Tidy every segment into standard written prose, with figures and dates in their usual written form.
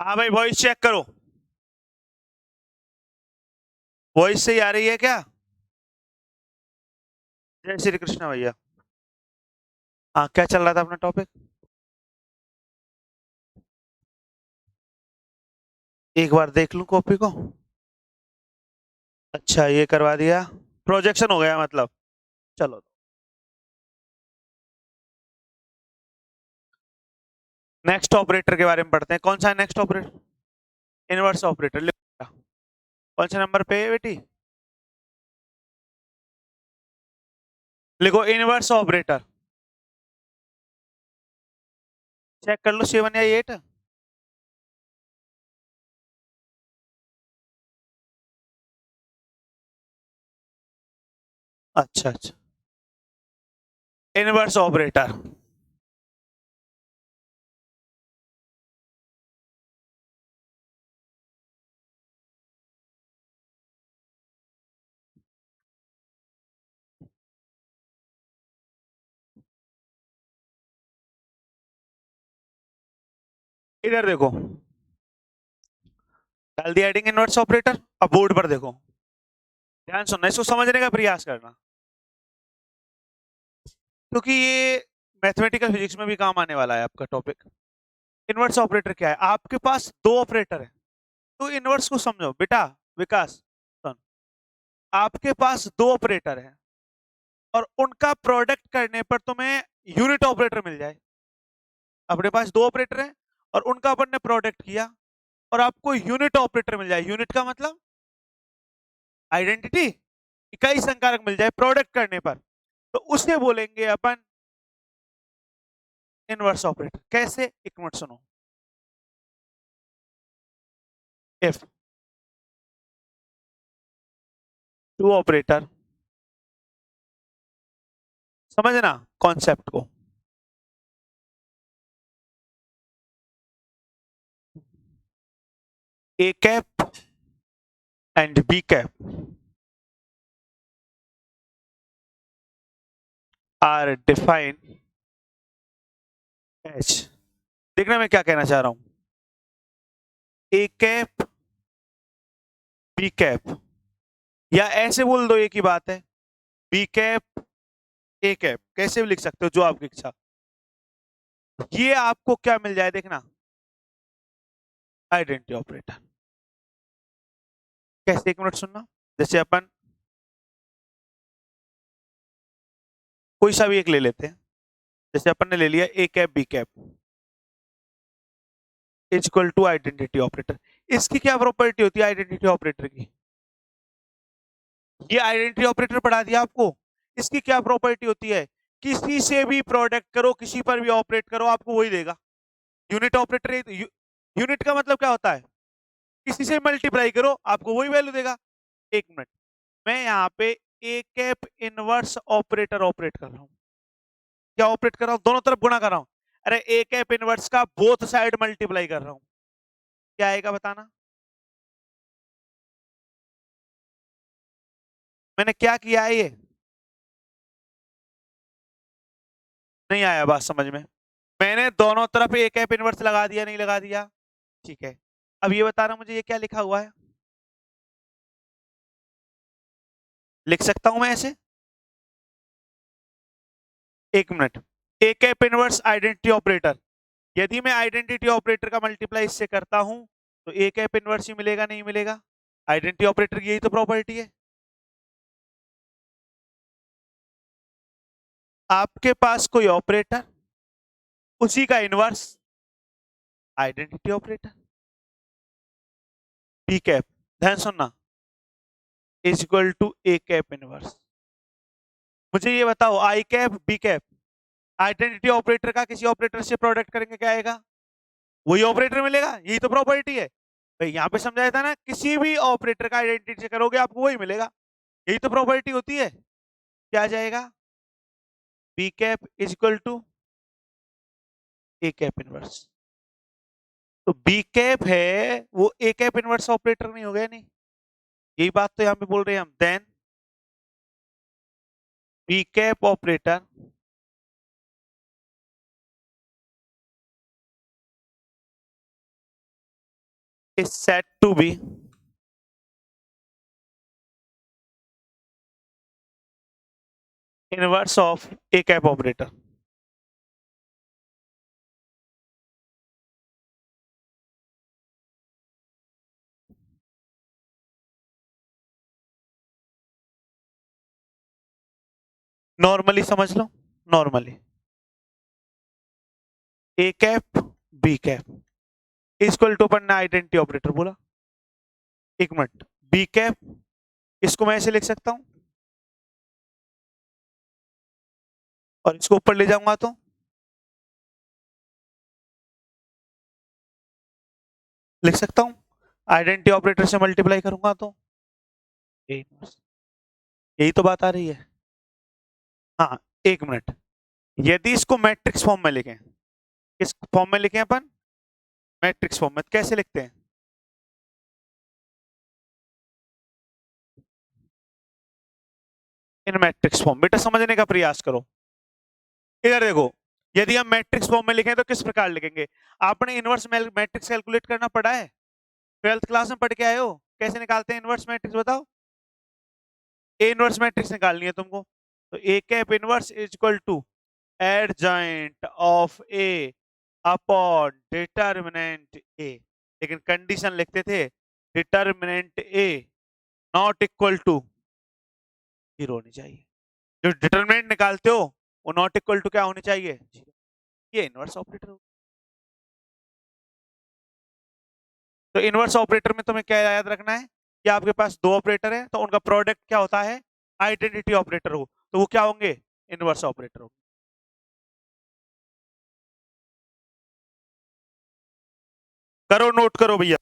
हाँ भाई, voice check करो। वॉइस सही आ रही है क्या? जय श्री कृष्ण भैया। हाँ, क्या चल रहा था अपना टॉपिक? एक बार देख लूं कॉपी को। अच्छा, ये करवा दिया। प्रोजेक्शन हो गया मतलब। चलो, नेक्स्ट ऑपरेटर के बारे में पढ़ते हैं। कौन सा है नेक्स्ट ऑपरेटर? इनवर्स ऑपरेटर लिखो। कौन से नंबर पे है बेटी? लिखो इनवर्स ऑपरेटर। चेक कर लो, 7 या 8। अच्छा अच्छा। Inverse operator. इधर देखो, डाल दिया हेडिंग इनवर्स ऑपरेटर। अब बोर्ड पर देखो, ध्यान सुनना, इसको समझने का प्रयास करना, क्योंकि ये मैथमेटिकल फिजिक्स में भी काम आने वाला है आपका टॉपिक। इनवर्स ऑपरेटर क्या है? आपके पास दो ऑपरेटर है, तो इनवर्स को समझो बेटा। विकास, सुन। आपके पास दो ऑपरेटर है और उनका प्रोडक्ट करने पर तुम्हें यूनिट ऑपरेटर मिल जाए। अपने पास दो ऑपरेटर है और उनका अपन ने प्रोडक्ट किया और आपको यूनिट ऑपरेटर मिल जाए। यूनिट का मतलब आइडेंटिटी, इकाई संकारक मिल जाए प्रोडक्ट करने पर, तो उसे बोलेंगे अपन इनवर्स ऑपरेटर। कैसे? एक मिनट सुनो। इफ टू ऑपरेटर, समझना कॉन्सेप्ट को। A cap and B cap are defined H. देखना मैं क्या कहना चाह रहा हूं। ए कैप बी कैप, या ऐसे बोल दो एक ही बात है, बी कैप ए कैप, कैसे भी लिख सकते हो, जो आपकी इच्छा। ये आपको क्या मिल जाए देखना, आइडेंटिटी ऑपरेटर। कैसे? एक मिनट सुनना। जैसे अपन कोई सा भी एक ले लेते हैं। जैसे अपन ने ले लिया A cap B cap is equal to identity operator. इसकी क्या प्रॉपर्टी होती है आइडेंटिटी ऑपरेटर की? ये आइडेंटिटी ऑपरेटर पढ़ा दिया आपको। इसकी क्या प्रॉपर्टी होती है? किसी से भी प्रोडक्ट करो, किसी पर भी ऑपरेट करो, आपको वही देगा। Unit operator. यूनिट का मतलब क्या होता है? किसी से मल्टीप्लाई करो, आपको वही वैल्यू देगा। एक मिनट, मैं यहाँ पे ए कैप इनवर्स ऑपरेटर ऑपरेट कर रहा हूँ। क्या ऑपरेट कर रहा हूँ? दोनों तरफ गुणा कर रहा हूँ। अरे ए कैप इनवर्स का बोथ साइड मल्टीप्लाई कर रहा हूँ। क्या आएगा बताना? मैंने क्या किया है ये? नहीं आया बात समझ में? मैंने दोनों तरफ ए कैप इनवर्स लगा दिया, नहीं लगा दिया? ठीक है। अब ये बताना मुझे, ये क्या लिखा हुआ है? लिख सकता हूं मैं ऐसे? एक मिनट। ए कैप इनवर्स आइडेंटिटी ऑपरेटर, यदि मैं आइडेंटिटी ऑपरेटर का मल्टीप्लाई इससे करता हूं तो ए कैप इनवर्स ही मिलेगा, नहीं मिलेगा? आइडेंटिटी ऑपरेटर की यही तो प्रॉपर्टी है। आपके पास कोई ऑपरेटर, उसी का inverse, identity operator. B cap, ध्यान सुनना, is equal to A cap inverse. मुझे ये बताओ, I cap B cap, identity operator का किसी ऑपरेटर से प्रोडक्ट करेंगे, क्या आएगा? वही ऑपरेटर मिलेगा, यही तो प्रॉपर्टी है भाई। यहाँ पे समझाया था ना, किसी भी ऑपरेटर का आइडेंटिटी से करोगे आपको वही मिलेगा, यही तो प्रॉपर्टी होती है। क्या आ जाएगा? B cap is equal to A cap inverse. तो बी कैप है वो ए कैप इनवर्स ऑपरेटर नहीं हो गया? नहीं, यही बात तो यहाँ पे बोल रहे हैं हम। Then B cap operator is said to be inverse of a cap operator. Normally समझ लो, normally A cap B cap equal to अपन ने आइडेंटिटी ऑपरेटर बोला। एक मिनट, बी कैप इसको मैं ऐसे लिख सकता हूं और इसको ऊपर ले जाऊंगा तो लिख सकता हूं, आइडेंटिटी ऑपरेटर से मल्टीप्लाई करूंगा तो ए इनवर्स। यही तो बात आ रही है। हाँ, एक मिनट, यदि इसको मैट्रिक्स फॉर्म में लिखें, किस फॉर्म में लिखें अपन? मैट्रिक्स फॉर्म में। कैसे लिखते हैं? इन मैट्रिक्स फॉर्म। बेटा समझने का प्रयास करो, इधर देखो, यदि हम मैट्रिक्स फॉर्म में लिखें तो किस प्रकार लिखेंगे? आपने इनवर्स मैट्रिक्स कैलकुलेट करना पड़ा है? 12th क्लास में पढ़ के आए हो? कैसे निकालते हैं इनवर्स मैट्रिक्स बताओ? ए इनवर्स मैट्रिक्स निकालनी है तुमको, तो A cap inverse is equal to adjoint of A upon determinant A. लेकिन कंडीशन लिखते थे determinant A not equal to 0 होनी चाहिए। जो डिटर्मिनेंट निकालते हो वो नॉट इक्वल टू क्या होनी चाहिए? 0। ये इनवर्स ऑपरेटर। तो इनवर्स ऑपरेटर में तुम्हें क्या याद रखना है कि आपके पास दो ऑपरेटर है तो उनका प्रोडक्ट क्या होता है? आइडेंटिटी ऑपरेटर हो, तो वो क्या होंगे? इनवर्स ऑपरेटर हो। करो, नोट करो भैया।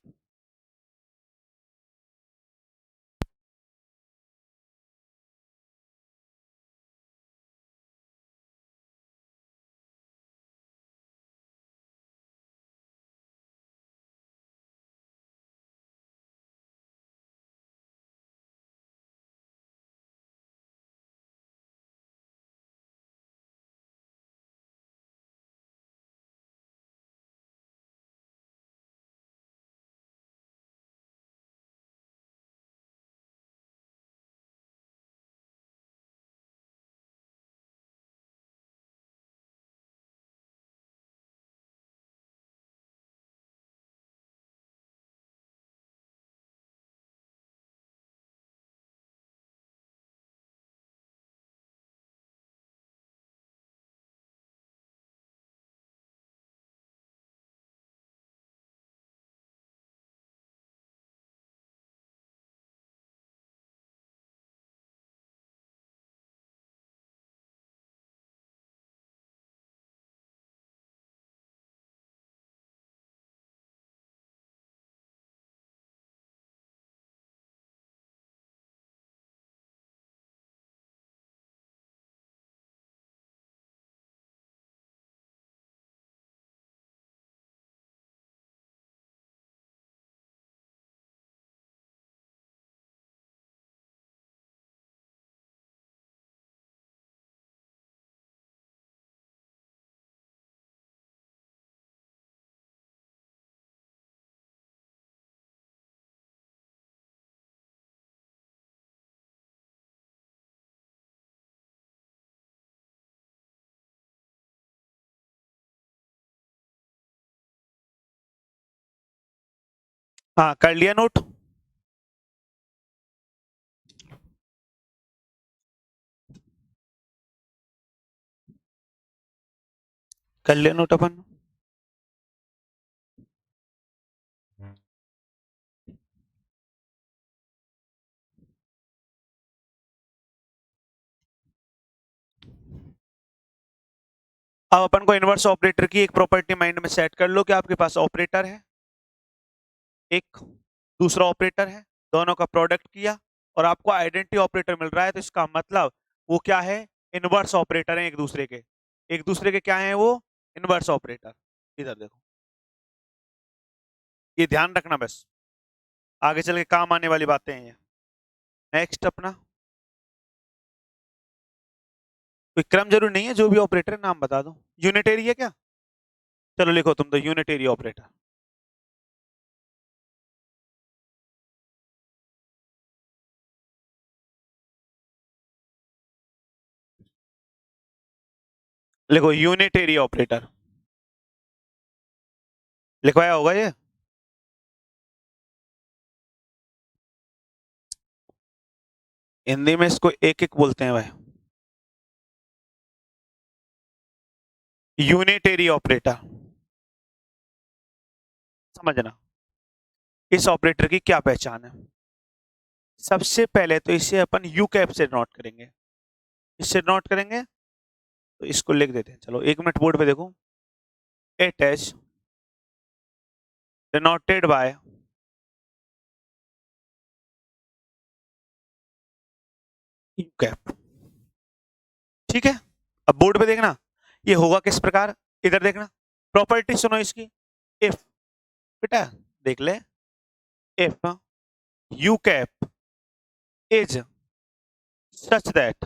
हाँ, कर लिया नोट? कर लिया नोट अपन? अब अपन को इनवर्स ऑपरेटर की एक प्रॉपर्टी माइंड में सेट कर लो कि आपके पास ऑपरेटर है एक, दूसरा ऑपरेटर है, दोनों का प्रोडक्ट किया और आपको आइडेंटिटी ऑपरेटर मिल रहा है, तो इसका मतलब वो क्या है? इनवर्स ऑपरेटर है एक दूसरे के। एक दूसरे के क्या है वो? Inverse operator. इधर देखो, ये ध्यान रखना बस, आगे चल के काम आने वाली बातें हैं ये। नेक्स्ट अपना कोई क्रम जरूरी नहीं है, जो भी ऑपरेटर है नाम बता दो। यूनिटरी है क्या? चलो लिखो तुम तो यूनिटरी ऑपरेटर। लिखो यूनिटरी ऑपरेटर, लिखवाया होगा ये। हिंदी में इसको एक एक बोलते हैं भाई, यूनिटरी ऑपरेटर। समझना, इस ऑपरेटर की क्या पहचान है। सबसे पहले तो इसे अपन यू कैप से नोट करेंगे, इससे नोट करेंगे, तो इसको लिख देते हैं। चलो 1 मिनट बोर्ड पे देखो। It is denoted by you cap. ठीक है, अब बोर्ड पे देखना, ये होगा किस प्रकार, इधर देखना, प्रॉपर्टी सुनो इसकी। इफ, बेटा देख ले, if U cap is such that,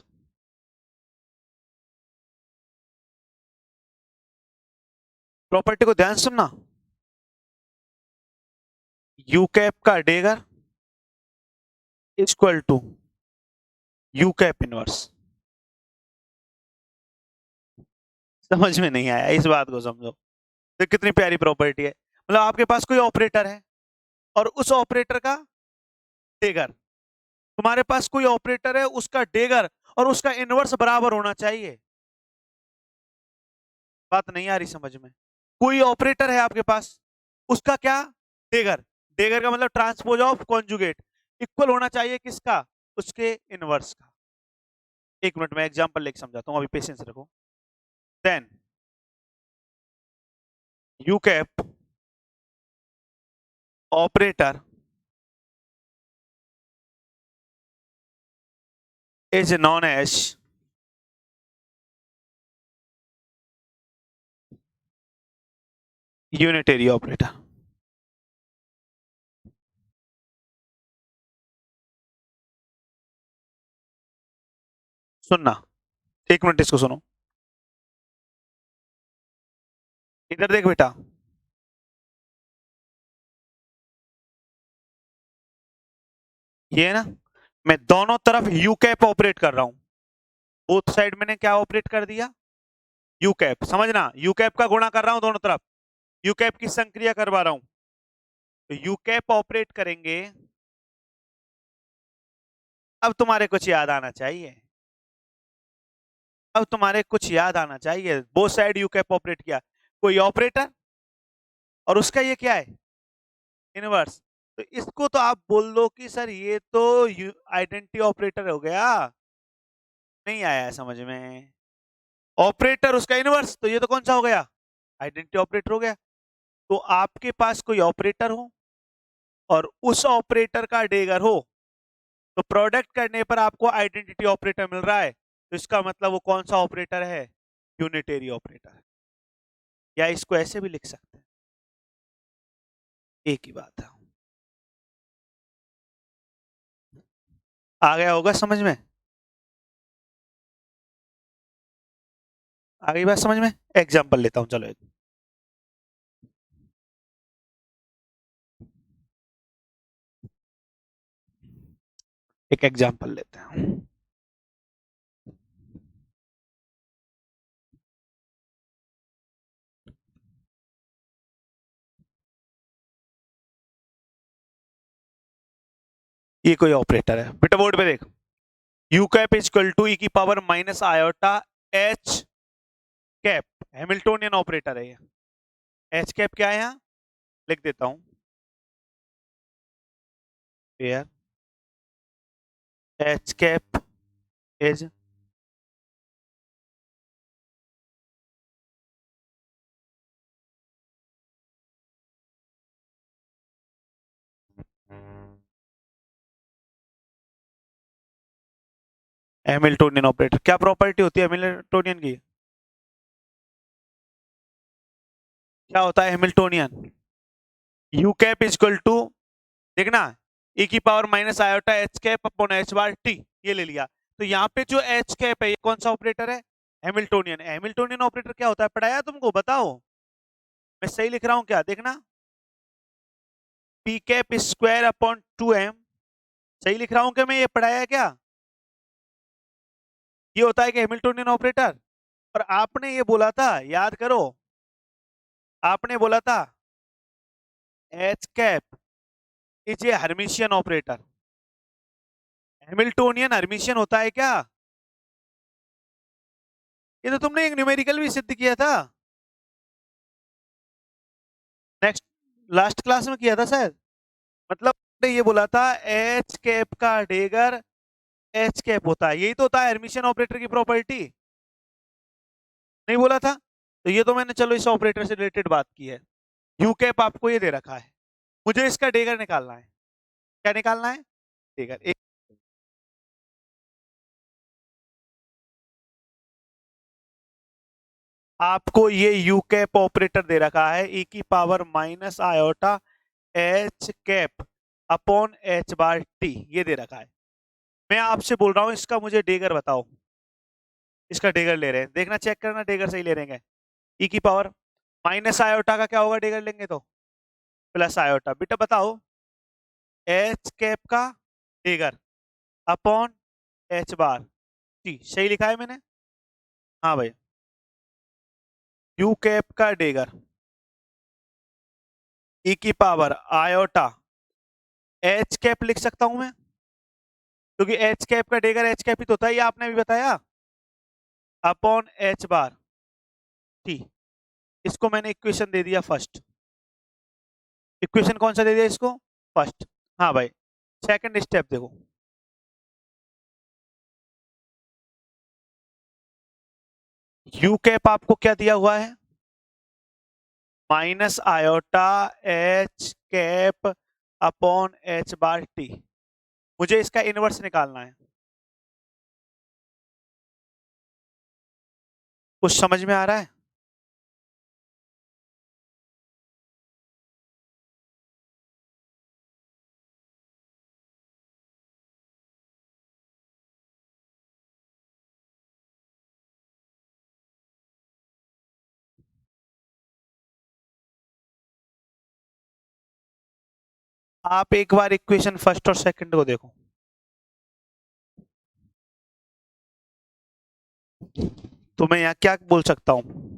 property को ध्यान सुनना, यू कैप का dagger equal to U cap inverse. समझ में नहीं आया, इस बात को समझो, तो कितनी प्यारी प्रॉपर्टी है। मतलब आपके पास कोई ऑपरेटर है और उस ऑपरेटर का डेगर, तुम्हारे पास कोई ऑपरेटर है उसका डेगर और उसका इनवर्स बराबर होना चाहिए। बात नहीं आ रही समझ में। कोई ऑपरेटर है आपके पास, उसका क्या, डेगर, डेगर का मतलब ट्रांसपोज ऑफ कॉन्जुगेट इक्वल होना चाहिए किसका, उसके इनवर्स का। 1 मिनट में एग्जांपल लेके समझाता हूं, अभी पेशेंस रखो। Then U cap operator is known as unitary operator. सुनना, 1 मिनट इसको सुनो, इधर देख बेटा, ये है ना, मैं दोनों तरफ यू कैप ऑपरेट कर रहा हूं, बोथ साइड मैंने क्या ऑपरेट कर दिया, यू कैप। समझना, यू कैप का गुणा कर रहा हूं दोनों तरफ, यू कैप की संक्रिया करवा रहा हूं, तो यू कैप ऑपरेट करेंगे। अब तुम्हारे कुछ याद आना चाहिए, अब तुम्हारे कुछ याद आना चाहिए, both side you cap operate किया, कोई ऑपरेटर और उसका ये क्या है, इनवर्स। तो इसको तो आप बोल दो कि सर ये तो आइडेंटिटी ऑपरेटर हो गया। नहीं आया समझ में, ऑपरेटर उसका इनवर्स, तो ये तो कौन सा हो गया, आइडेंटिटी ऑपरेटर हो गया। तो आपके पास कोई ऑपरेटर हो और उस ऑपरेटर का डेगर हो, तो प्रोडक्ट करने पर आपको आइडेंटिटी ऑपरेटर मिल रहा है, तो इसका मतलब वो कौन सा ऑपरेटर है, यूनिटरी ऑपरेटर। या इसको ऐसे भी लिख सकते हैं, एक ही बात है। आ गया होगा समझ में, आ गई बात समझ में। एग्जाम्पल लेता हूं, चलो एक एग्जाम्पल लेते हैं। ये कोई ऑपरेटर है बेटा, बोर्ड पे देख, U cap is equal to e की power minus iota H cap, Hamiltonian operator है ये। एच कैप क्या है यहाँ, लिख देता हूं, H cap is Hamiltonian operator. क्या प्रॉपर्टी होती है हैमिल्टोनियन की, क्या होता है Hamiltonian, U cap is equal to, देखना, e की power minus iota H cap upon h bar t, ये ले लिया। तो यहाँ पे जो एच कैप है ये कौन सा ऑपरेटर है, हैमिल्टोनियन। हैमिल्टोनियन ऑपरेटर क्या होता है, पढ़ाया तुमको, बताओ मैं सही लिख रहा हूँ क्या, देखना, P cap square upon 2m, सही लिख रहा हूँ क्या मैं, ये पढ़ाया है क्या, ये होता है कि हैमिल्टोनियन ऑपरेटर। और आपने ये बोला था, याद करो, आपने बोला था H cap is a Hermitian operator. Hamiltonian Hermitian होता है क्या? ये तो तुमने एक न्यूमेरिकल भी सिद्ध किया था, नेक्स्ट लास्ट क्लास में किया था शायद। मतलब आपने ये बोला था एच कैप का डेगर एच कैप होता है, यही तो होता है हर्मिशियन ऑपरेटर की प्रॉपर्टी। नहीं बोला था? तो ये तो मैंने चलो इस ऑपरेटर से रिलेटेड बात की है। यू कैप आपको ये दे रखा है, मुझे इसका डेगर निकालना है। क्या निकालना है? डेगर। एक, आपको ये यू कैप ऑपरेटर दे रखा है ई की power minus iota H cap upon h bar t, ये दे रखा है। मैं आपसे बोल रहा हूं इसका मुझे डेगर बताओ। इसका डेगर ले रहे हैं, देखना चेक करना डेगर सही ले रहे हैं। ई की पावर माइनस आयोटा का क्या होगा डेगर लेंगे तो? Plus iota. बेटा बताओ, एच कैप का डेगर अपॉन एच बार टी, सही लिखा है मैंने? हाँ भाई, यू कैप का डेगर ई की पावर आयोटा एच कैप लिख सकता हूं मैं, क्योंकि एच कैप का डेगर एच कैप ही तो होता है, ये आपने भी बताया, अपॉन एच बार टी। इसको मैंने इक्वेशन दे दिया फर्स्ट। इक्वेशन कौन सा दे दिया इसको? फर्स्ट। हाँ भाई, सेकंड स्टेप देखो। यू कैप आपको क्या दिया हुआ है? Minus iota H cap upon h bar t. मुझे इसका इनवर्स निकालना है। कुछ समझ में आ रहा है? आप एक बार इक्वेशन फर्स्ट और सेकंड को देखो। तो मैं यहाँ क्या बोल सकता हूँ?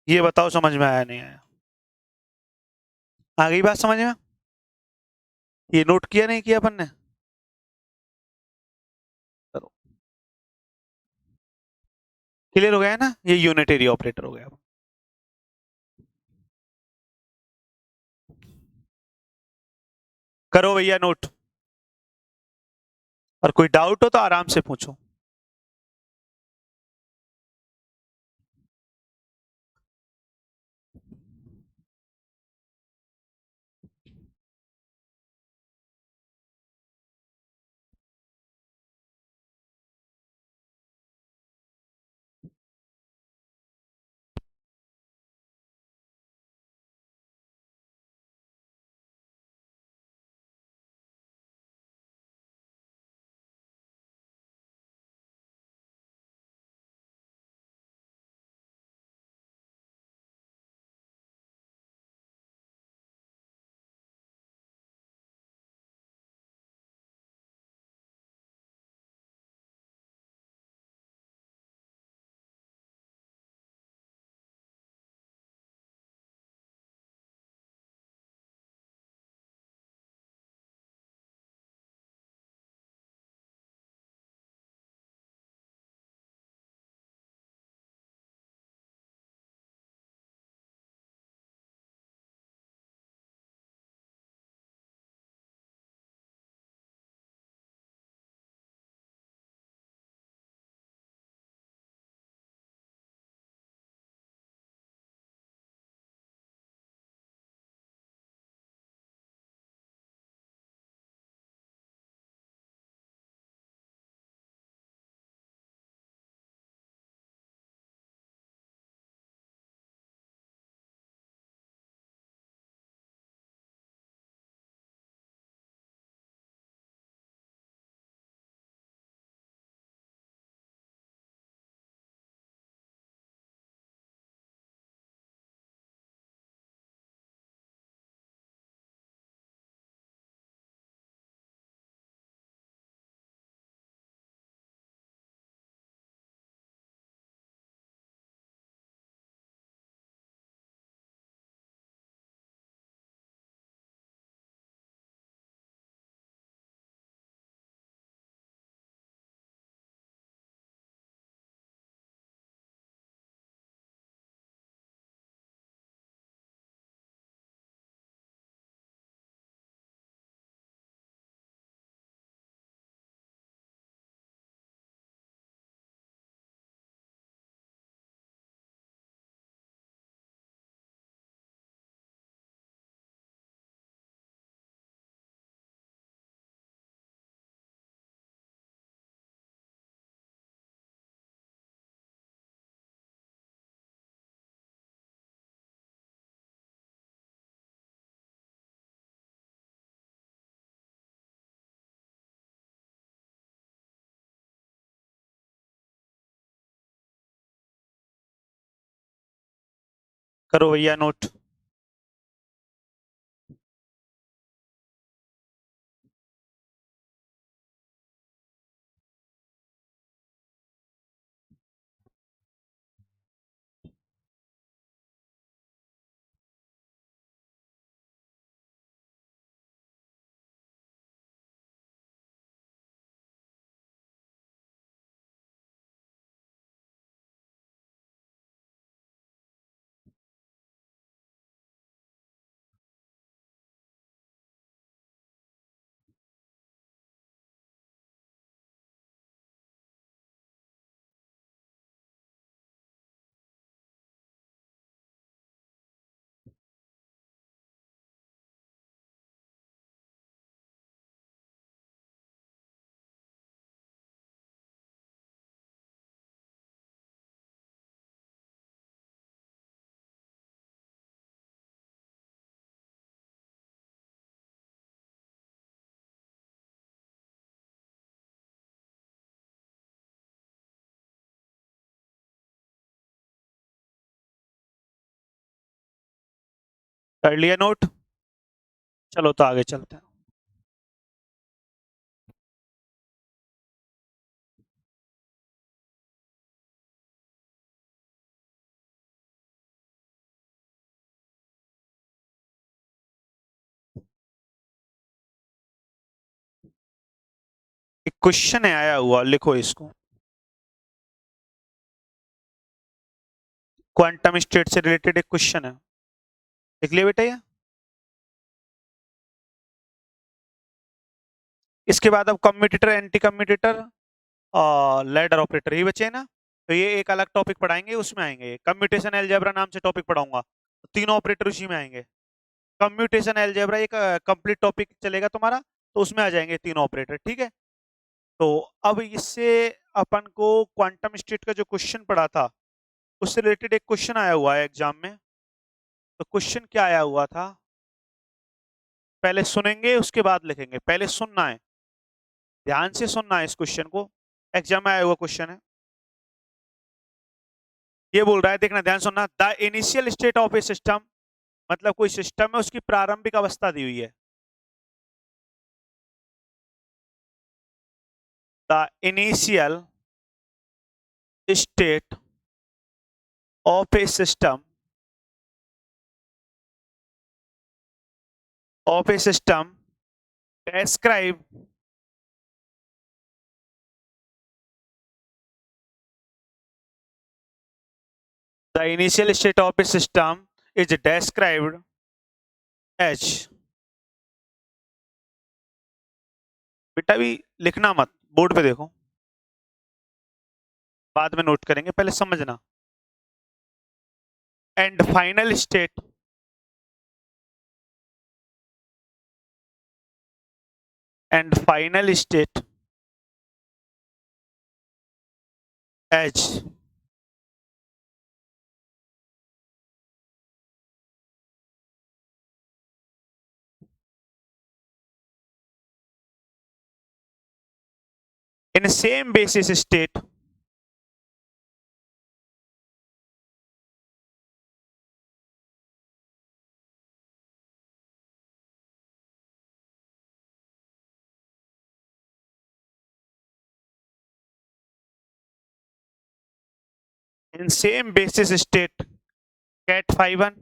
ये बताओ समझ में आया नहीं आया? आ गई बात समझ में? ये नोट किया नहीं किया अपन ने? करो। क्लियर हो गया है ना? ये यूनिटरी ऑपरेटर हो गया। करो भैया नोट, और कोई डाउट हो तो आराम से पूछो। करो भैया नोट। कर लिया नोट। चलो तो आगे चलते हैं। एक क्वेश्चन है आया हुआ, लिखो इसको। क्वांटम स्टेट से रिलेटेड एक क्वेश्चन है, लिख लिया बेटा ये। इसके बाद अब कम्यूटेटर, एंटी कम्यूटेटर और लैडर ऑपरेटर ही बचे हैं ना। तो ये एक अलग टॉपिक पढ़ाएंगे, उसमें आएंगे। कम्यूटेशन अलजेब्रा नाम से टॉपिक पढ़ाऊंगा, तीनों ऑपरेटर उसी में आएंगे। कम्यूटेशन अलजेब्रा एक कंप्लीट टॉपिक चलेगा तुम्हारा, तो उसमें आ जाएंगे तीनों ऑपरेटर, ठीक है। तो अब इससे अपन को क्वांटम स्टेट का जो क्वेश्चन पढ़ा था उससे रिलेटेड एक क्वेश्चन आया हुआ है एग्जाम में। तो क्वेश्चन क्या आया हुआ था, पहले सुनेंगे उसके बाद लिखेंगे। पहले सुनना है, ध्यान से सुनना है इस क्वेश्चन को। एग्जाम में आया हुआ क्वेश्चन है। ये बोल रहा है, देखना ध्यान सुनना। The initial state of A system, मतलब कोई सिस्टम है उसकी प्रारंभिक अवस्था दी हुई है। The initial state of A system, of A system describe the initial state of a system is described as, बेटा भी लिखना मत, बोर्ड पे देखो, बाद में नोट करेंगे, पहले समझना। And final state, and final state as, in same basis state, in same basis state cat phi 1,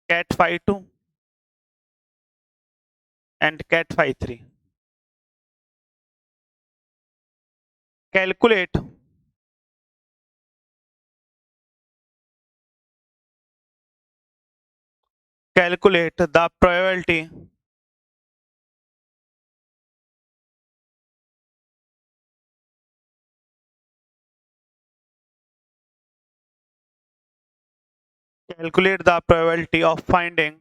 cat phi 2 and cat phi 3, calculate calculate the probability calculate the probability of finding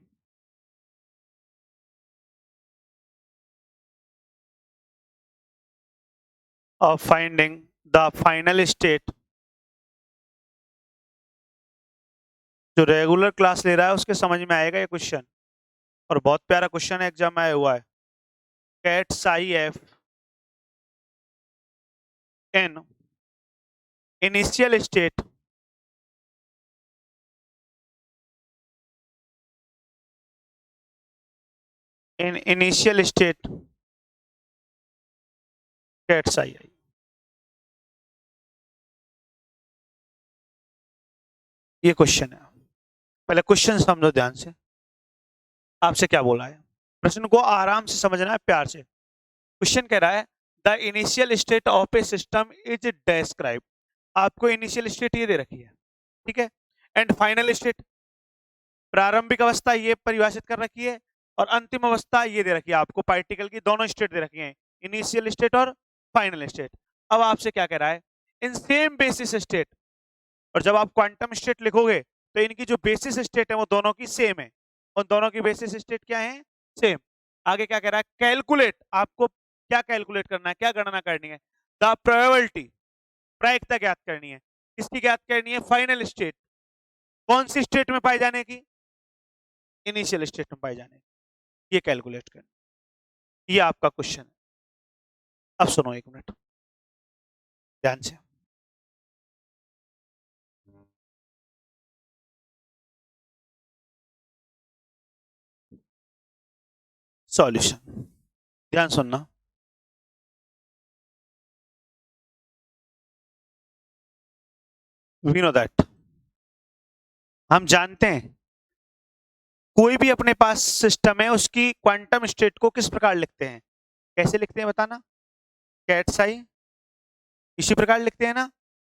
the final state। जो regular class ले रहा है उसके समझ में आएगा ये question, और बहुत प्यारा क्वेश्चन है, एग्जाम में आया हुआ है। Ket psi F in initial state in initial state ket psi I. ये क्वेश्चन है, पहले क्वेश्चन समझो ध्यान से, आपसे क्या बोला है। प्रश्न को आराम से समझना है, प्यार से। क्वेश्चन कह रहा है the initial state of A system is describe. आपको इनिशियल स्टेट ये दे रखी है, ठीक है, एंड फाइनल स्टेट, प्रारंभिक अवस्था ये परिभाषित कर रखी है, और अंतिम अवस्था ये दे रखी है आपको, पार्टिकल की दोनों स्टेट दे रखी है, इनिशियल स्टेट और फाइनल स्टेट। अब आपसे क्या कह रहा है, इन सेम बेसिस स्टेट, और जब आप क्वांटम स्टेट लिखोगे तो इनकी जो बेसिस स्टेट है वो दोनों की सेम है, उन दोनों की बेसिस स्टेट क्या है, सेम। आगे क्या कह रहा है, कैलकुलेट, आपको क्या कैलकुलेट करना है, क्या गणना करनी है, द प्रोबेबिलिटी, प्रायिकता ज्ञात करनी है, किसकी ज्ञात करनी है, फाइनल स्टेट, कौन सी स्टेट में पाए जाने की, इनिशियल स्टेट में पाए जाने की, ये कैलकुलेट करनी, ये आपका क्वेश्चन है। अब सुनो एक मिनट ध्यान से। सॉल्यूशन, ध्यान सुनना। वी नो दैट, हम जानते हैं कोई भी अपने पास सिस्टम है उसकी क्वांटम स्टेट को किस प्रकार लिखते हैं, कैसे लिखते हैं बताना, कैट साई, इसी प्रकार लिखते हैं ना।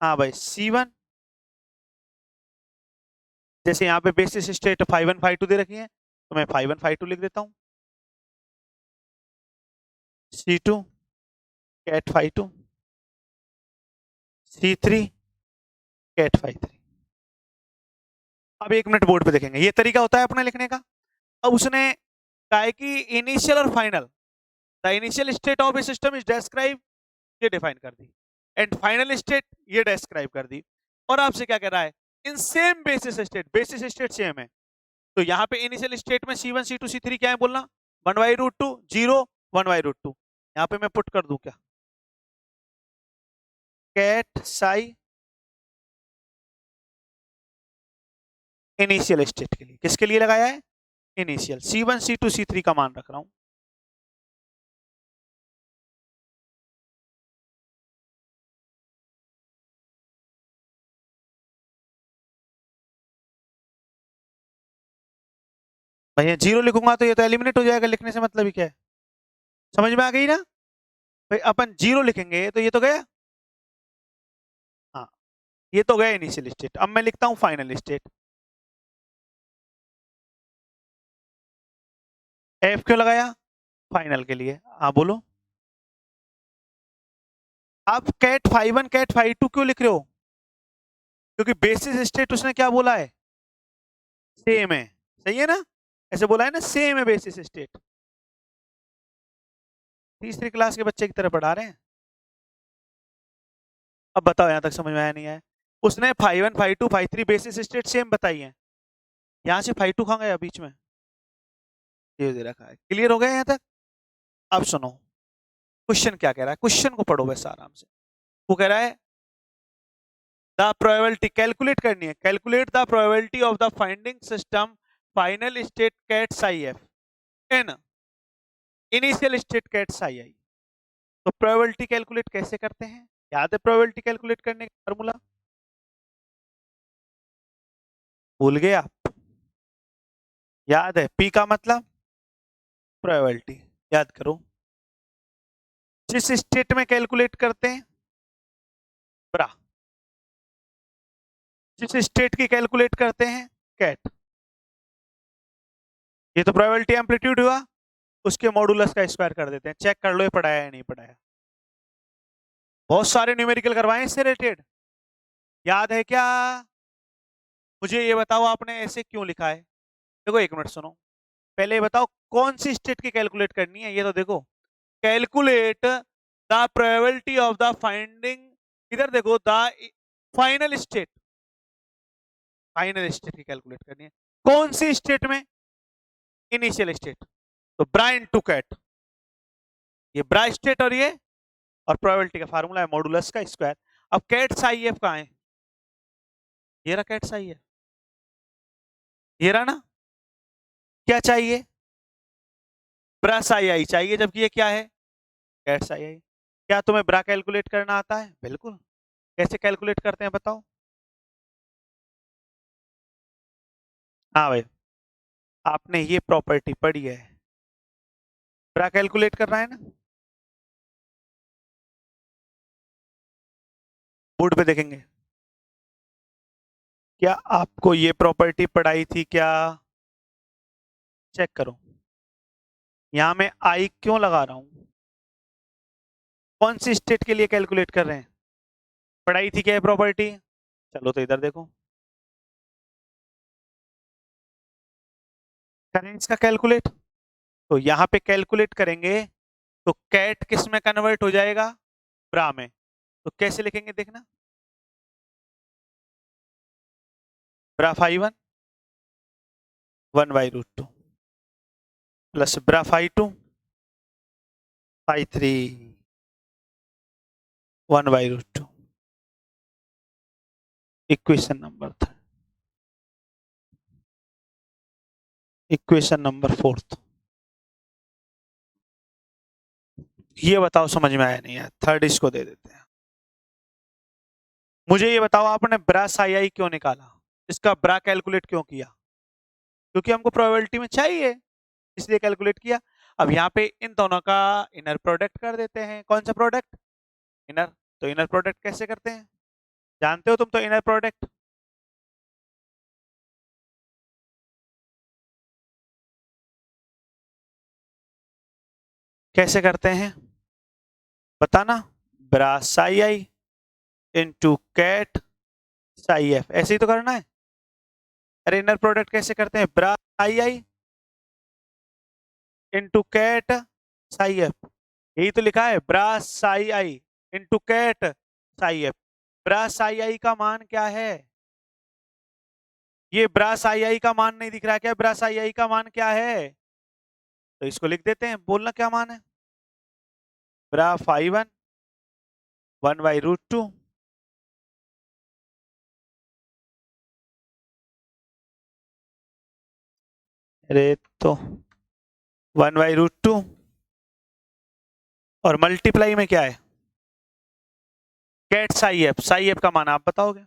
हाँ भाई, C1, जैसे यहाँ पे बेसिस स्टेट 5 1 5 2 दे रखी है, तो मैं 5 1 5 2 लिख देता हूँ। C2 cat 5 2, C3 cat 5 3। अब एक मिनट बोर्ड पे देखेंगे, ये तरीका होता है अपने लिखने का। अब उसने कहा है कि इनिशियल और final, the initial state of A system is describe, ये डिफाइन कर दी, एंड फाइनल स्टेट ये डिस्क्राइब कर दी, और आपसे क्या कह रहा है, इन सेम बेसिस स्टेट सेम है। तो यहाँ पे इनिशियल स्टेट में C1 C2 C3 क्या है बोलना, 1/√2 0 1/√2। यहाँ पे मैं पुट कर दूं क्या, कैट साई इनिशियल स्टेट के लिए, किसके लिए लगाया है, इनिशियल, C1 C2 C3 का मान रख रहा हूं। भैया जीरो लिखूंगा तो ये तो एलिमिनेट हो जाएगा, लिखने से मतलब ही क्या है, समझ में आ गई ना। भाई अपन जीरो लिखेंगे तो ये तो गया, हाँ, ये तो गया इनिशियल स्टेट। अब मैं लिखता हूं फाइनल स्टेट। एफ क्यों लगाया, फाइनल के लिए, हाँ बोलो। आप कैट 5 1 कैट 5 2 क्यों लिख रहे हो, क्योंकि बेसिस स्टेट उसने क्या बोला है, सेम है, सही है ना, ऐसे बोला है ना, सेम है बेसिस स्टेट। तीसरी क्लास के बच्चे की तरह पढ़ा रहे हैं। अब बताओ यहां तक समझ में आया नहीं आया। उसने 5 1 5 2 5 3 बेसिस स्टेट सेम बताई है, यहां से 5 2 कहां गया बीच में, ये दे रखा है। क्लियर हो गया यहां तक। अब सुनो क्वेश्चन क्या कह रहा है, क्वेश्चन को पढ़ो वैसे आराम से। वो कह रहा है द प्रोबेबिलिटी कैलकुलेट करनी है, calculate the probability of the finding system final state ket psi F in initial state ket psi I. तो प्रोबेबिलिटी कैलकुलेट कैसे करते हैं, याद है प्रोबेबिलिटी कैलकुलेट करने का फार्मूला, भूल गए आप, याद है, पी का मतलब प्रोबेबिलिटी, याद करो। जिस स्टेट में कैलकुलेट करते हैं ब्रा, जिस स्टेट की कैलकुलेट करते हैं कैट, ये तो प्रोबेबिलिटी एम्पलीट्यूड हुआ, उसके मॉडुलस का स्क्वायर कर देते हैं। चेक कर लो ये पढ़ाया या नहीं पढ़ाया, बहुत सारे न्यूमेरिकल करवाए इससे रिलेटेड, याद है क्या, मुझे ये बताओ आपने ऐसे क्यों लिखा है। देखो एक मिनट सुनो, पहले ये बताओ कौन सी स्टेट की कैलकुलेट करनी है, ये तो देखो, calculate the probability of the finding, इधर देखो, the final state, final state की कैलकुलेट करनी है, कौन सी स्टेट में, इनिशियल स्टेट। तो ब्राइन टू कैट, ये ब्रा स्टेट और ये, और प्रोबेबिलिटी का फार्मूला है मॉडुलस का स्क्वायर। अब कैट साई एफ कहां है, ये रहा कैट साई एफ, ये रहा ना। क्या चाहिए, ब्रश आई आई चाहिए, जबकि ये क्या है, कैट्स आई आई। क्या तुम्हें ब्रा कैलकुलेट करना आता है? बिल्कुल। कैसे कैलकुलेट करते हैं बताओ? हाँ भाई, आपने ये प्रॉपर्टी पढ़ी है, ब्रा कैलकुलेट करना है ना, बोर्ड पे देखेंगे। क्या आपको ये प्रॉपर्टी पढ़ाई थी क्या? चेक करो, यहां मैं आई क्यों लगा रहा हूं? कौन सी स्टेट के लिए कैलकुलेट कर रहे हैं? पढ़ाई थी क्या ये प्रॉपर्टी? चलो तो इधर देखो, करें इसका कैलकुलेट। तो यहाँ पे कैलकुलेट करेंगे तो कैट किस में कन्वर्ट हो जाएगा? ब्रा में। तो कैसे लिखेंगे देखना, bra phi one 1/√2 plus bra phi two phi three 1/√2। Equation number 3, equation number 4। ये बताओ समझ में आया नहीं है? थर्ड इसको दे देते हैं। मुझे ये बताओ, आपने ब्रा साई आई क्यों निकाला? इसका ब्रा कैलकुलेट क्यों किया? क्योंकि हमको प्रोबेबिलिटी में चाहिए, इसलिए कैलकुलेट किया। अब यहाँ पे इन दोनों का इनर प्रोडक्ट कर देते हैं। कौन सा प्रोडक्ट? इनर। तो इनर प्रोडक्ट कैसे करते हैं? जानते हो तुम तो इनर प्रोडक्ट? कैसे करते हैं बताना। ब्रा साई आई इंटू कैट साई एफ, ऐसे ही तो करना है। अरे इनर प्रोडक्ट कैसे करते हैं? ब्रा साई आई इंटू कैट साई एफ, यही तो लिखा है, ब्रा साई आई इंटू कैट साई एफ। ब्रा साई आई का मान क्या है? ये ब्रा साई आई का मान नहीं दिख रहा है क्या? ब्रा साई आई का मान क्या है? तो इसको लिख देते हैं, बोलना क्या मान है। ब्रा फाई वन 1/√2 अरे तो 1/√2 और मल्टीप्लाई में क्या है? कैट साई एफ का मान आप बताओगे।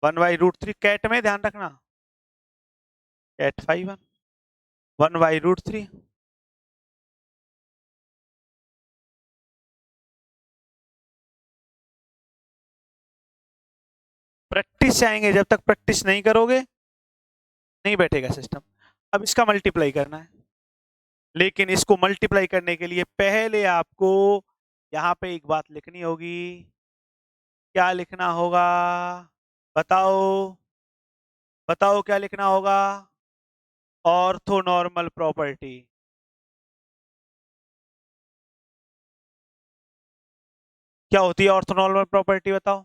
1/√3 कैट में ध्यान रखना, कैट फाई वन 1/√3। प्रैक्टिस से आएंगे, जब तक प्रैक्टिस नहीं करोगे नहीं बैठेगा सिस्टम। अब इसका मल्टीप्लाई करना है, लेकिन इसको मल्टीप्लाई करने के लिए पहले आपको यहाँ पे एक बात लिखनी होगी। क्या लिखना होगा बताओ? बताओ क्या लिखना होगा? Orthonormal property. क्या होती है ऑर्थोनॉर्मल प्रॉपर्टी बताओ?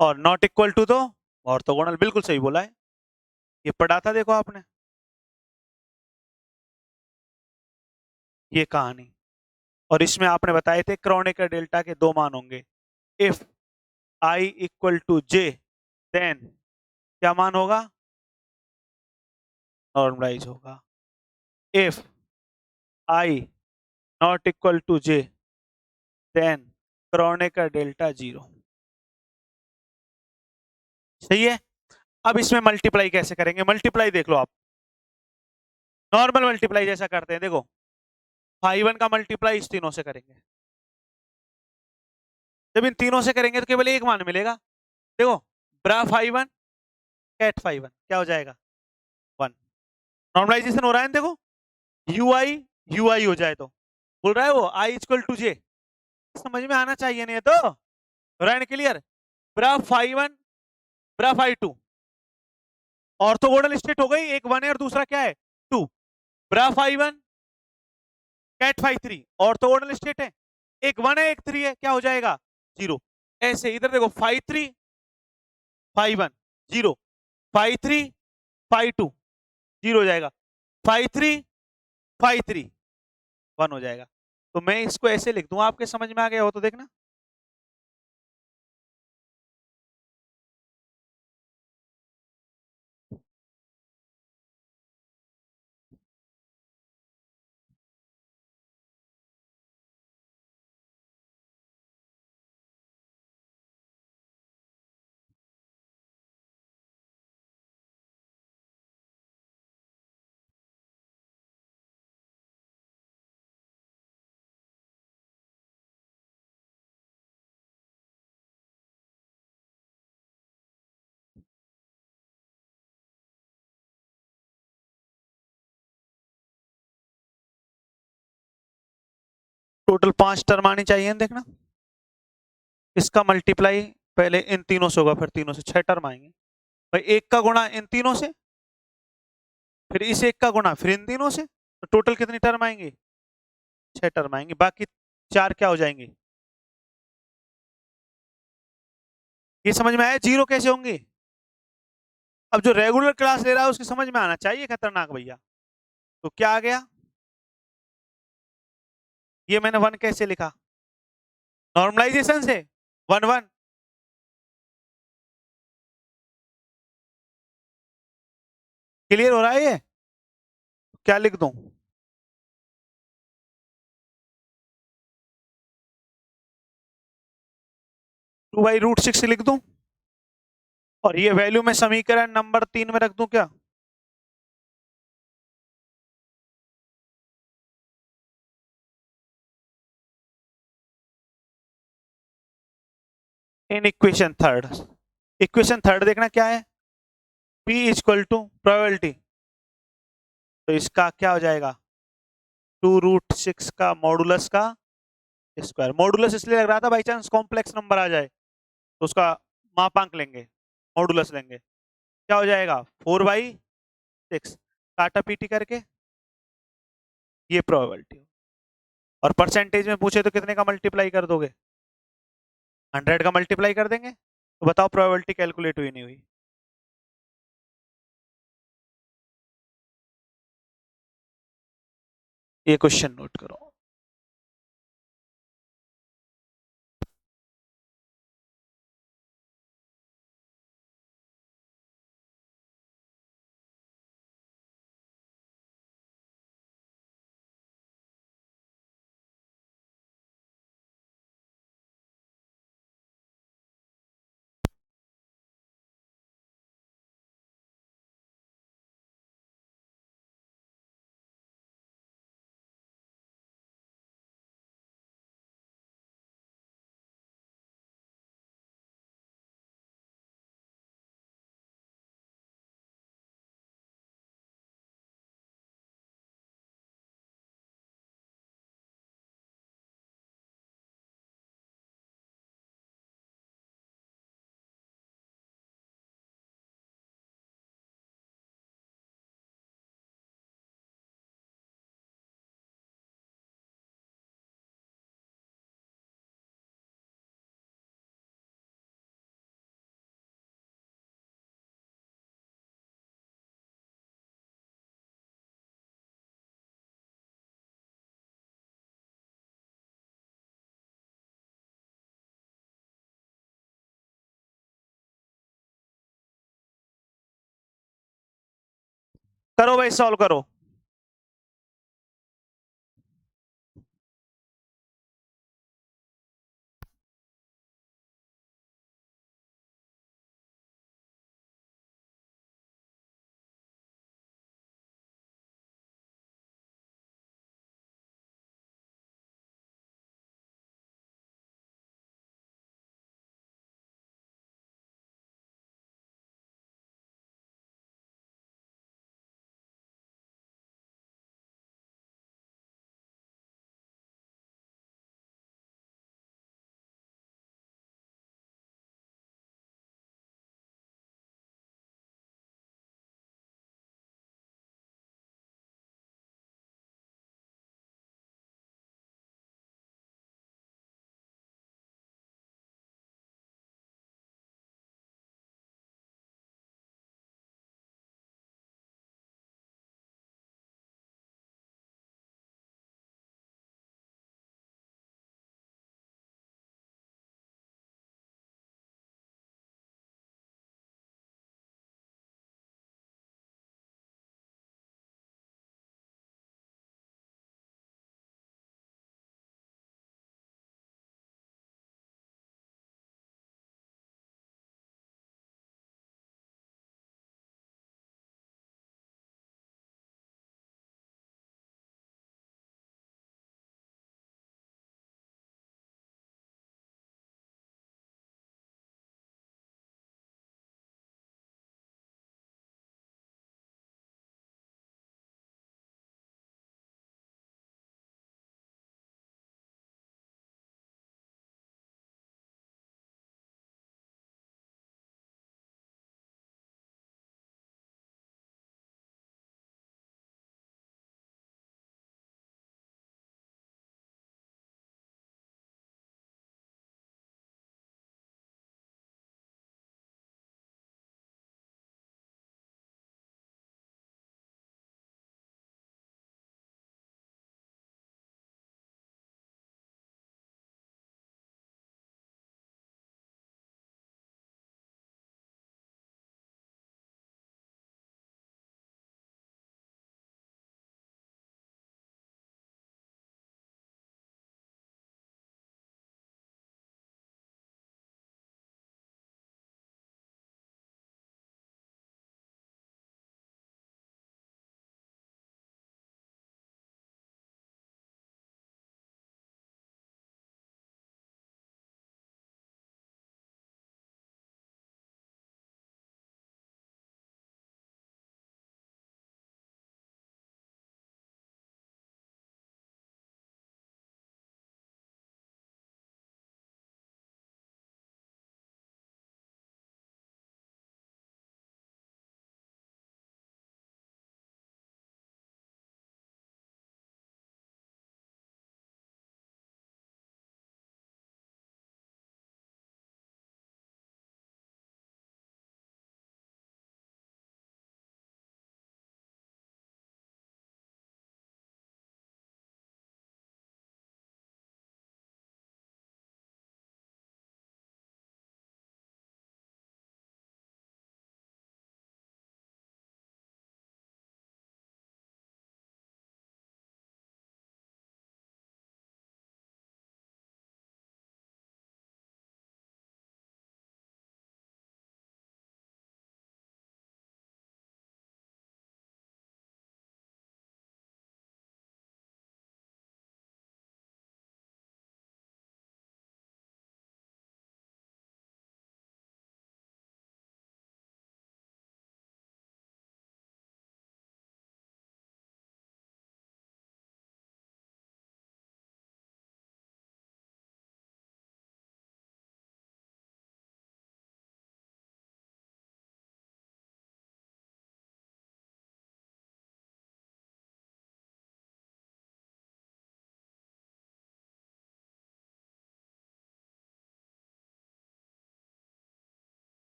और नॉट इक्वल टू तो ऑर्थोगोनल, बिल्कुल सही बोला है, ये पढ़ा था देखो आपने, ये कहानी। और इसमें आपने बताए थे क्रोनेकर डेल्टा के दो मान होंगे। If i equal to j, then क्या मान होगा? नॉर्मलाइज होगा। If i not equal to j, then Kronecker delta 0। सही है। अब इसमें मल्टीप्लाई कैसे करेंगे? मल्टीप्लाई देख लो आप, नॉर्मल मल्टीप्लाई जैसा करते हैं देखो। फाई वन का मल्टीप्लाई इस तीनों से करेंगे, जब इन तीनों से करेंगे तो केवल एक मान मिलेगा। देखो, bra phi one ket phi one क्या हो जाएगा? 1। नॉर्मलाइजेशन हो रहा है देखो, यू आई हो जाए तो बोल रहा है वो आई इक्वल टू जे। समझ में आना चाहिए, नहीं है तो राइन clear. Bra phi one bra phi two orthogonal state हो गई, एक 1 है और दूसरा क्या है? 2। Bra phi one ket phi three orthogonal state है, एक 1 है एक 3 है, क्या हो जाएगा? 0। ऐसे इधर देखो, phi three phi one 0, phi three phi two 0 हो जाएगा, फाई थ्री फाई थ्री 1 हो जाएगा। तो मैं इसको ऐसे लिख दूं, आपके समझ में आ गया हो तो देखना। टोटल 5 टर्म आनी चाहिए ना, देखना। इसका मल्टीप्लाई पहले इन तीनों से होगा, फिर तीनों से 6 टर्म आएंगे। भाई एक का गुणा इन तीनों से, फिर इस एक का गुणा फिर इन तीनों से, तो टोटल कितनी टर्म आएंगी? 6 टर्म आएंगी। बाकी 4 क्या हो जाएंगे? ये समझ में आया जीरो कैसे होंगे? अब जो रेगुलर क्लास ले रहा है उसकी समझ में आना चाहिए, खतरनाक भैया। तो क्या आ गया? ये मैंने 1 कैसे लिखा? नॉर्मलाइजेशन से 1 1। क्लियर हो रहा है ये? क्या लिख दूं? 2/√6 लिख दूं, और ये वैल्यू में समीकरण नंबर 3 में रख दूं क्या? इन इक्वेशन थर्ड देखना क्या है? P इक्वल टू प्रोबेबिलिटी, तो इसका क्या हो जाएगा? 2√6 का मॉडुलस का स्क्वायर। मॉडुलस इसलिए लग रहा था बाई चांस कॉम्प्लेक्स नंबर आ जाए तो उसका मापांक लेंगे, मॉडुलस लेंगे। क्या हो जाएगा? 4/6। काटा पीटी करके ये प्रोबेबिलिटी। और परसेंटेज में पूछे तो कितने का मल्टीप्लाई कर दोगे? 100 का मल्टीप्लाई कर देंगे। तो बताओ प्रोबेबिलिटी कैलकुलेट हुई नहीं हुई? ये क्वेश्चन नोट करो। करो भाई, सॉल्व करो।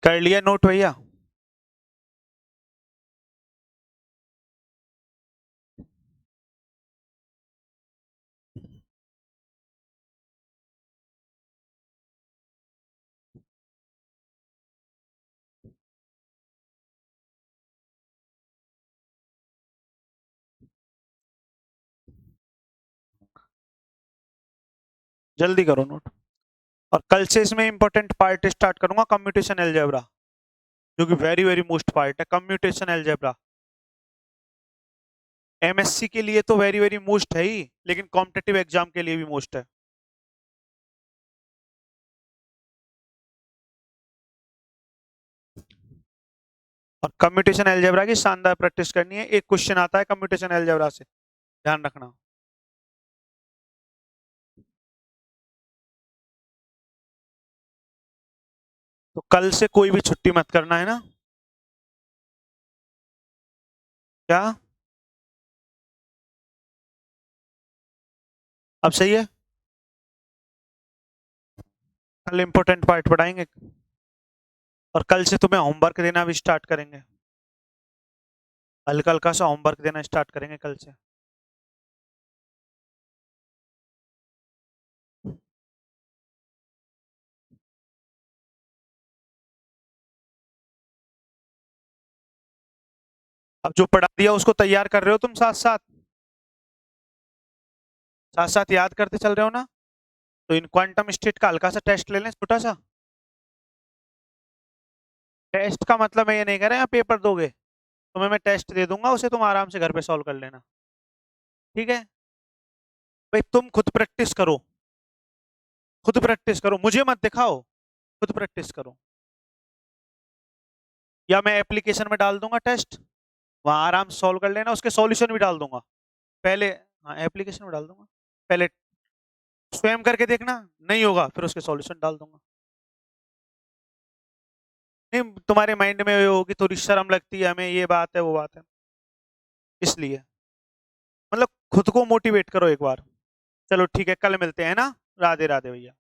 कर लिया नोट भैया? जल्दी करो नोट। और कल से इसमें इंपॉर्टेंट पार्ट स्टार्ट करूंगा, कम्यूटेशन अलजेब्रा, जो कि वेरी वेरी मोस्ट पार्ट है, कम्यूटेशन अलजेब्रा। एमएससी के लिए तो वेरी वेरी मोस्ट है ही, लेकिन कॉम्पिटिटिव एग्जाम के लिए भी मोस्ट है। और कम्यूटेशन अलजेब्रा की शानदार प्रैक्टिस करनी है, एक क्वेश्चन आता है कम्यूटेशन अलजेब्रा से, ध्यान रखना। तो कल से कोई भी छुट्टी मत करना, है ना? क्या? अब सही है? कल इंपॉर्टेंट पार्ट पढ़ाएंगे, और कल से तुम्हें होमवर्क देना भी स्टार्ट करेंगे, हल्का हल्का सा होमवर्क देना स्टार्ट करेंगे कल से। अब जो पढ़ा दिया उसको तैयार कर रहे हो तुम, साथ साथ साथ साथ याद करते चल रहे हो ना? तो इन क्वांटम स्टेट का हल्का सा टेस्ट ले लें, छोटा सा। टेस्ट का मतलब मैं ये नहीं कह रहा पेपर दोगे, तुम्हें मैं टेस्ट दे दूंगा, उसे तुम आराम से घर पे सॉल्व कर लेना, ठीक है? भाई तुम खुद प्रैक्टिस करो, खुद प्रैक्टिस करो, मुझे मत दिखाओ, खुद प्रैक्टिस करो। या मैं एप्लीकेशन में डाल दूंगा टेस्ट, वहां आराम से सॉल्व कर लेना, उसके सॉल्यूशन भी डाल दूंगा पहले। हाँ, एप्लीकेशन में डाल दूंगा पहले, स्वयं करके देखना, नहीं होगा फिर उसके सॉल्यूशन डाल दूंगा। नहीं, तुम्हारे माइंड में ये होगी, थोड़ी शर्म लगती है हमें, ये बात है वो बात है, इसलिए मतलब खुद को मोटिवेट करो एक बार। चलो ठीक है, कल मिलते हैं ना। राधे राधे भैया।